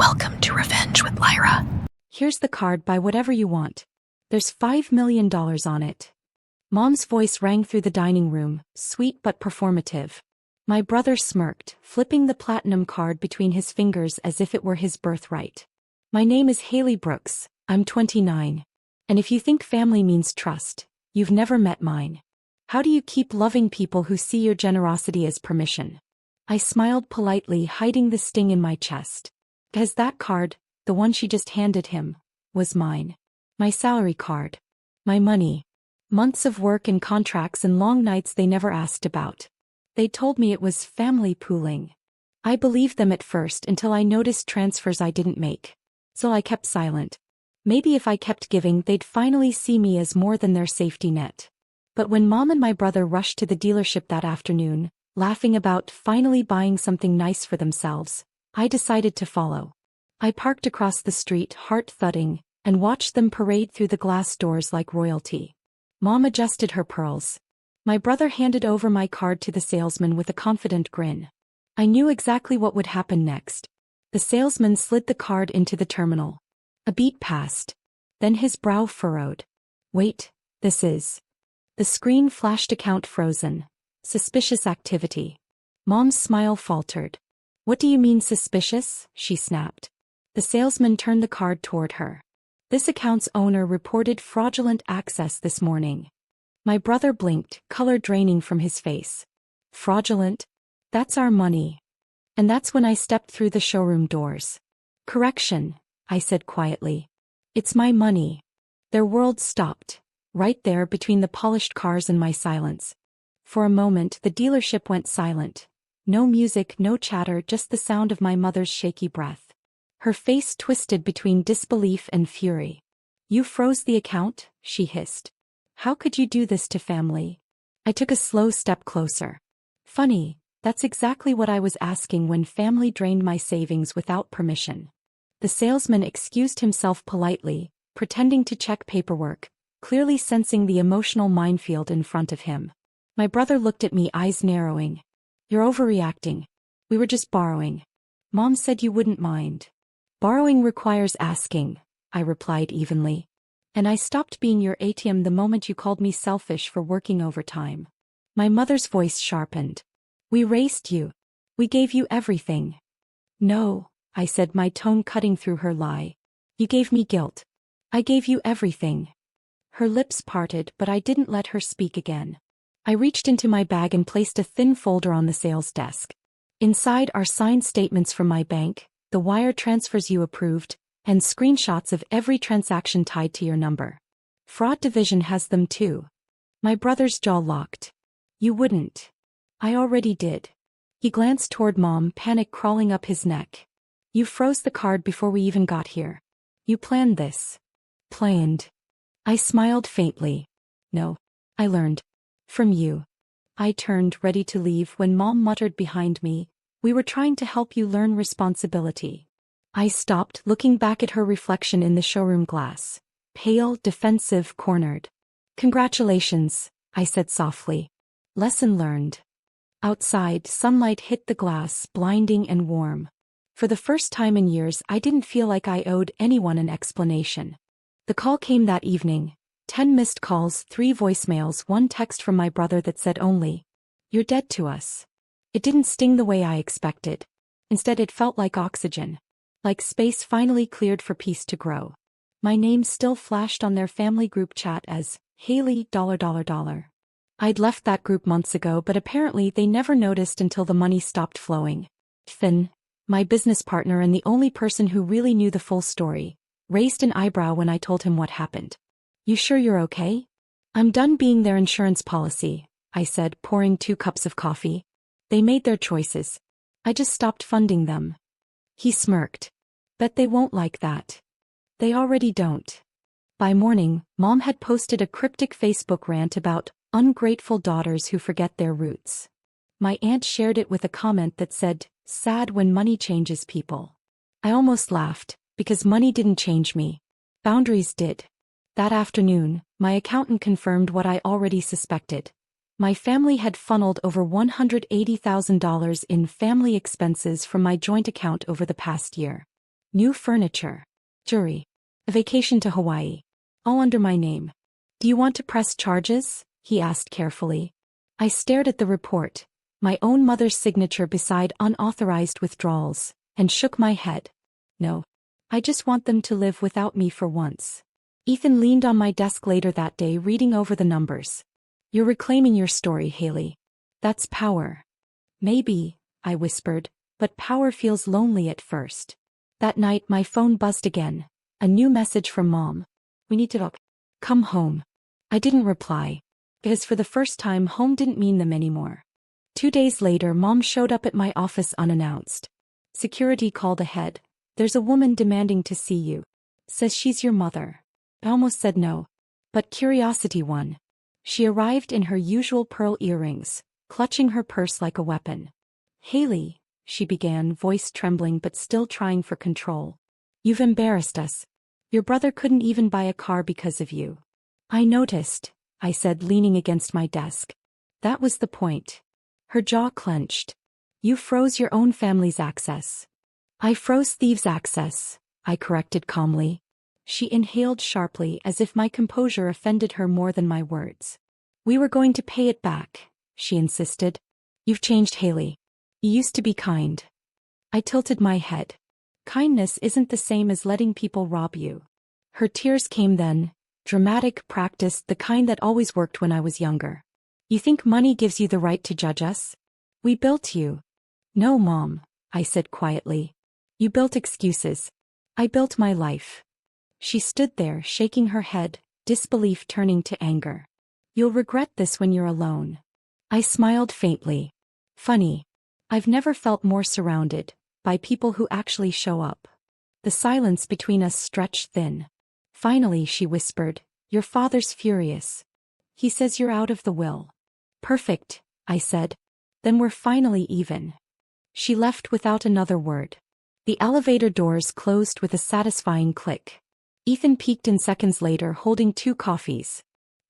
Welcome to Revenge with Lyra. Here's the card, buy whatever you want. There's $5 million on it. Mom's voice rang through the dining room, sweet but performative. My brother smirked, flipping the platinum card between his fingers as if it were his birthright. My name is Haley Brooks, I'm 29. And if you think family means trust, you've never met mine. How do you keep loving people who see your generosity as permission? I smiled politely, hiding the sting in my chest. Because that card, the one she just handed him, was mine. My salary card. My money. Months of work and contracts and long nights they never asked about. They told me it was family pooling. I believed them at first until I noticed transfers I didn't make. So I kept silent. Maybe if I kept giving they'd finally see me as more than their safety net. But when Mom and my brother rushed to the dealership that afternoon, laughing about finally buying something nice for themselves, I decided to follow. I parked across the street, heart thudding, and watched them parade through the glass doors like royalty. Mom adjusted her pearls. My brother handed over my card to the salesman with a confident grin. I knew exactly what would happen next. The salesman slid the card into the terminal. A beat passed. Then his brow furrowed. Wait, this is... The screen flashed account frozen. Suspicious activity. Mom's smile faltered. What do you mean suspicious? She snapped. The salesman turned the card toward her. This account's owner reported fraudulent access this morning. My brother blinked, color draining from his face. Fraudulent? That's our money. And that's when I stepped through the showroom doors. Correction, I said quietly. It's my money. Their world stopped, right there between the polished cars and my silence. For a moment the dealership went silent. No music, no chatter, just the sound of my mother's shaky breath. Her face twisted between disbelief and fury. You froze the account? She hissed. How could you do this to family? I took a slow step closer. Funny, that's exactly what I was asking when family drained my savings without permission. The salesman excused himself politely, pretending to check paperwork, clearly sensing the emotional minefield in front of him. My brother looked at me, eyes narrowing. You're overreacting. We were just borrowing. Mom said you wouldn't mind. Borrowing requires asking, I replied evenly. And I stopped being your ATM the moment you called me selfish for working overtime. My mother's voice sharpened. We raised you. We gave you everything. No, I said, my tone cutting through her lie. You gave me guilt. I gave you everything. Her lips parted, but I didn't let her speak again. I reached into my bag and placed a thin folder on the sales desk. Inside are signed statements from my bank, the wire transfers you approved, and screenshots of every transaction tied to your number. Fraud division has them too. My brother's jaw locked. You wouldn't. I already did. He glanced toward Mom, panic crawling up his neck. You froze the card before we even got here. You planned this. Planned. I smiled faintly. No. I learned. From you. I turned, ready to leave, when Mom muttered behind me, we were trying to help you learn responsibility. I stopped, looking back at her reflection in the showroom glass. Pale, defensive, cornered. Congratulations, I said softly. Lesson learned. Outside, sunlight hit the glass, blinding and warm. For the first time in years, I didn't feel like I owed anyone an explanation. The call came that evening. 10 missed calls, 3 voicemails, 1 text from my brother that said only, "You're dead to us." It didn't sting the way I expected. Instead it felt like oxygen. Like space finally cleared for peace to grow. My name still flashed on their family group chat as Haley $. I'd left that group months ago, but apparently they never noticed until the money stopped flowing. Finn, my business partner and the only person who really knew the full story, raised an eyebrow when I told him what happened. You sure you're okay? I'm done being their insurance policy, I said, pouring 2 cups of coffee. They made their choices. I just stopped funding them. He smirked. Bet they won't like that. They already don't. By morning, Mom had posted a cryptic Facebook rant about ungrateful daughters who forget their roots. My aunt shared it with a comment that said, sad when money changes people. I almost laughed, because money didn't change me. Boundaries did. That afternoon, my accountant confirmed what I already suspected. My family had funneled over $180,000 in family expenses from my joint account over the past year. New furniture. Jewelry. A vacation to Hawaii. All under my name. Do you want to press charges? He asked carefully. I stared at the report, my own mother's signature beside unauthorized withdrawals, and shook my head. No. I just want them to live without me for once. Ethan leaned on my desk later that day reading over the numbers. You're reclaiming your story, Haley. That's power. Maybe, I whispered, but power feels lonely at first. That night my phone buzzed again. A new message from Mom. We need to talk. Come home. I didn't reply, because for the first time home didn't mean them anymore. 2 days later Mom showed up at my office unannounced. Security called ahead. There's a woman demanding to see you. Says she's your mother. I almost said no. But curiosity won. She arrived in her usual pearl earrings, clutching her purse like a weapon. Haley, she began, voice trembling but still trying for control. You've embarrassed us. Your brother couldn't even buy a car because of you. I noticed, I said, leaning against my desk. That was the point. Her jaw clenched. You froze your own family's access. I froze thieves' access, I corrected calmly. She inhaled sharply as if my composure offended her more than my words. We were going to pay it back, she insisted. You've changed, Haley. You used to be kind. I tilted my head. Kindness isn't the same as letting people rob you. Her tears came then, dramatic, practiced, the kind that always worked when I was younger. You think money gives you the right to judge us? We built you. No, Mom, I said quietly. You built excuses. I built my life. She stood there, shaking her head, disbelief turning to anger. You'll regret this when you're alone. I smiled faintly. Funny. I've never felt more surrounded by people who actually show up. The silence between us stretched thin. Finally, she whispered, your father's furious. He says you're out of the will. Perfect, I said. Then we're finally even. She left without another word. The elevator doors closed with a satisfying click. Ethan peeked in seconds later holding 2 coffees.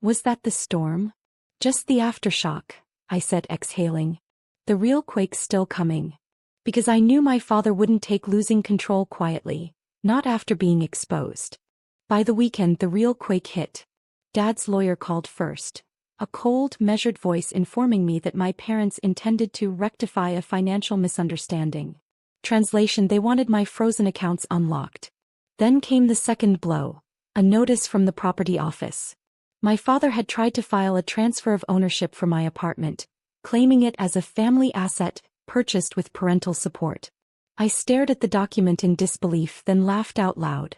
Was that the storm? Just the aftershock, I said, exhaling. The real quake's still coming. Because I knew my father wouldn't take losing control quietly, not after being exposed. By the weekend the real quake hit. Dad's lawyer called first. A cold, measured voice informing me that my parents intended to rectify a financial misunderstanding. Translation: they wanted my frozen accounts unlocked. Then came the second blow, a notice from the property office. My father had tried to file a transfer of ownership for my apartment, claiming it as a family asset, purchased with parental support. I stared at the document in disbelief, then laughed out loud.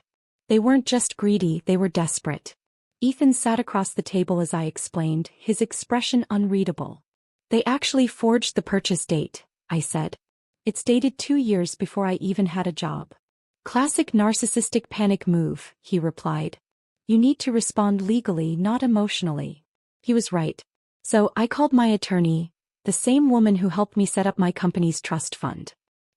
They weren't just greedy, they were desperate. Ethan sat across the table as I explained, his expression unreadable. They actually forged the purchase date, I said. It's dated 2 years before I even had a job. Classic narcissistic panic move, he replied. You need to respond legally, not emotionally. He was right. So I called my attorney, the same woman who helped me set up my company's trust fund.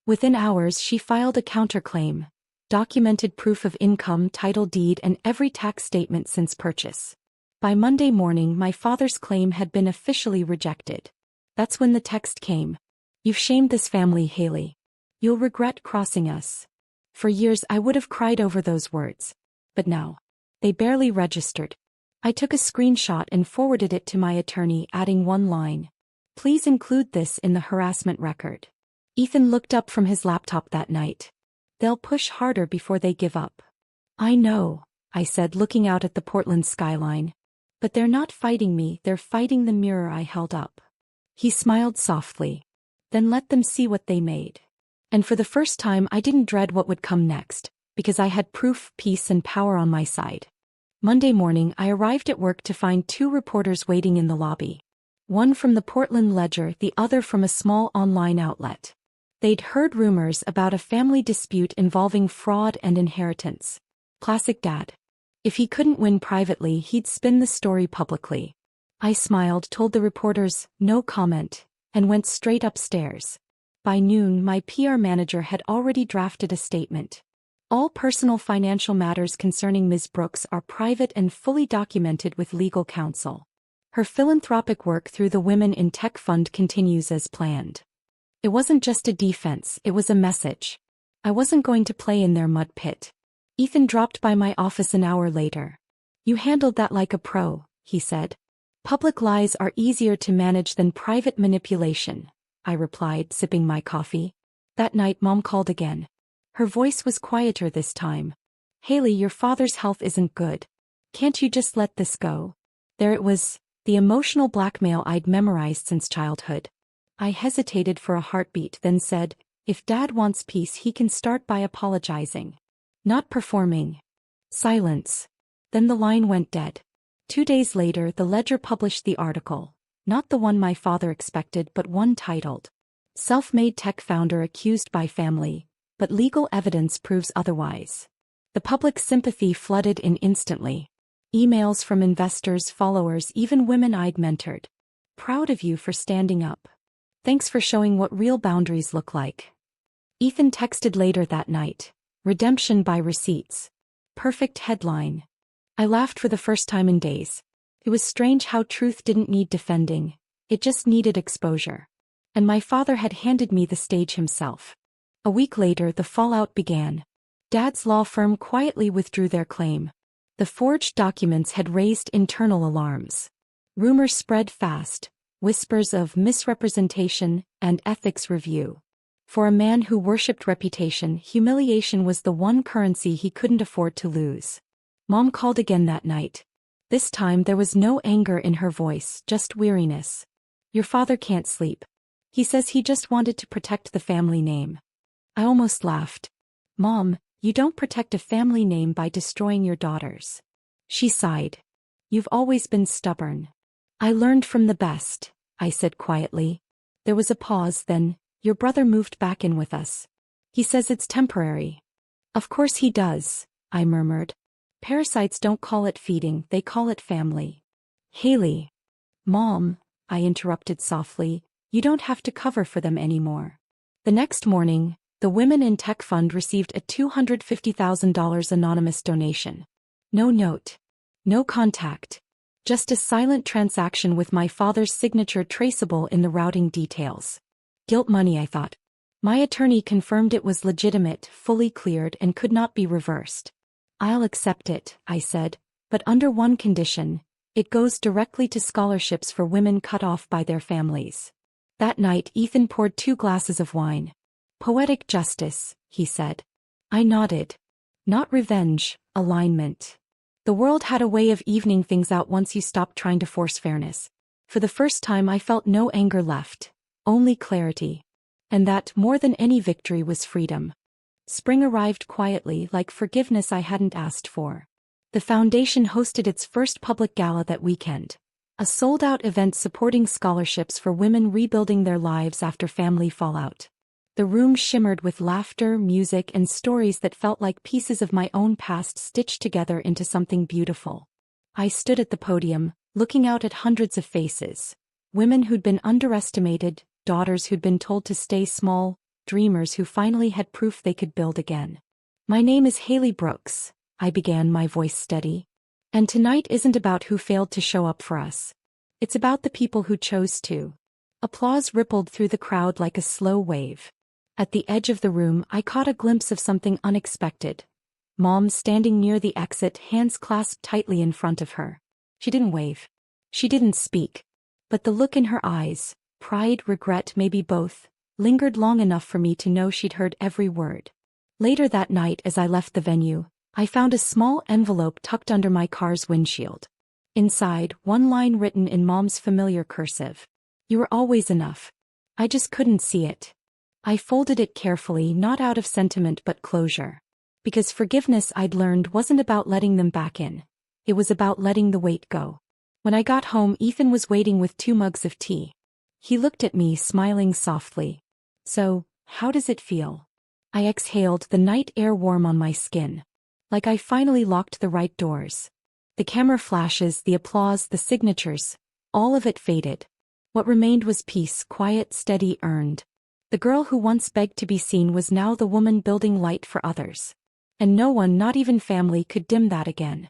Within hours she filed a counterclaim, documented proof of income, title deed, and every tax statement since purchase. By Monday morning my father's claim had been officially rejected. That's when the text came. You've shamed this family, Haley. You'll regret crossing us. For years I would have cried over those words. But now. They barely registered. I took a screenshot and forwarded it to my attorney, adding one line. Please include this in the harassment record. Ethan looked up from his laptop that night. They'll push harder before they give up. I know, I said, looking out at the Portland skyline. But they're not fighting me, they're fighting the mirror I held up. He smiled softly. Then let them see what they made. And for the first time I didn't dread what would come next, because I had proof, peace, and power on my side. Monday morning I arrived at work to find 2 reporters waiting in the lobby. One from the Portland Ledger, the other from a small online outlet. They'd heard rumors about a family dispute involving fraud and inheritance. Classic dad. If he couldn't win privately, he'd spin the story publicly. I smiled, told the reporters, no comment, and went straight upstairs. By noon my PR manager had already drafted a statement. All personal financial matters concerning Ms. Brooks are private and fully documented with legal counsel. Her philanthropic work through the Women in Tech Fund continues as planned. It wasn't just a defense, it was a message. I wasn't going to play in their mud pit. Ethan dropped by my office an hour later. "You handled that like a pro," he said. "Public lies are easier to manage than private manipulation," I replied, sipping my coffee. That night Mom called again. Her voice was quieter this time. "Haley, your father's health isn't good. Can't you just let this go?" There it was, the emotional blackmail I'd memorized since childhood. I hesitated for a heartbeat, then said, "If Dad wants peace, he can start by apologizing. Not performing." Silence. Then the line went dead. 2 days later, the Ledger published the article. Not the one my father expected, but one titled, "Self-Made Tech Founder Accused by Family, but Legal Evidence Proves Otherwise." The public sympathy flooded in instantly. Emails from investors, followers, even women I'd mentored. "Proud of you for standing up. Thanks for showing what real boundaries look like." Ethan texted later that night, "Redemption by receipts. Perfect headline." I laughed for the first time in days. It was strange how truth didn't need defending, it just needed exposure. And my father had handed me the stage himself. A week later, the fallout began. Dad's law firm quietly withdrew their claim. The forged documents had raised internal alarms. Rumors spread fast, whispers of misrepresentation and ethics review. For a man who worshipped reputation, humiliation was the one currency he couldn't afford to lose. Mom called again that night. This time there was no anger in her voice, just weariness. "Your father can't sleep. He says he just wanted to protect the family name." I almost laughed. "Mom, you don't protect a family name by destroying your daughters." She sighed. "You've always been stubborn." "I learned from the best," I said quietly. There was a pause, then, "Your brother moved back in with us. He says it's temporary." "Of course he does," I murmured. "Parasites don't call it feeding, they call it family." "Haley." "Mom," I interrupted softly, "you don't have to cover for them anymore." The next morning, the Women in Tech Fund received a $250,000 anonymous donation. No note. No contact. Just a silent transaction with my father's signature traceable in the routing details. Guilt money, I thought. My attorney confirmed it was legitimate, fully cleared, and could not be reversed. "I'll accept it," I said, "but under one condition. It goes directly to scholarships for women cut off by their families." That night Ethan poured 2 glasses of wine. "Poetic justice," he said. I nodded. "Not revenge, alignment." The world had a way of evening things out once you stopped trying to force fairness. For the first time I felt no anger left, only clarity. And that, more than any victory, was freedom. Spring arrived quietly, like forgiveness I hadn't asked for. The foundation hosted its first public gala that weekend. A sold-out event supporting scholarships for women rebuilding their lives after family fallout. The room shimmered with laughter, music, and stories that felt like pieces of my own past stitched together into something beautiful. I stood at the podium, looking out at hundreds of faces. Women who'd been underestimated, daughters who'd been told to stay small, dreamers who finally had proof they could build again. "My name is Haley Brooks," I began, my voice steady. "And tonight isn't about who failed to show up for us. It's about the people who chose to." Applause rippled through the crowd like a slow wave. At the edge of the room I caught a glimpse of something unexpected. Mom standing near the exit, hands clasped tightly in front of her. She didn't wave. She didn't speak. But the look in her eyes, pride, regret, maybe both, lingered long enough for me to know she'd heard every word. Later that night, as I left the venue, I found a small envelope tucked under my car's windshield. Inside, one line written in Mom's familiar cursive. "You were always enough." I just couldn't see it. I folded it carefully, not out of sentiment but closure. Because forgiveness, I'd learned, wasn't about letting them back in. It was about letting the weight go. When I got home, Ethan was waiting with 2 mugs of tea. He looked at me, smiling softly. "So, how does it feel?" I exhaled, the night air warm on my skin. Like I finally locked the right doors. The camera flashes, the applause, the signatures, all of it faded. What remained was peace, quiet, steady, earned. The girl who once begged to be seen was now the woman building light for others. And no one, not even family, could dim that again.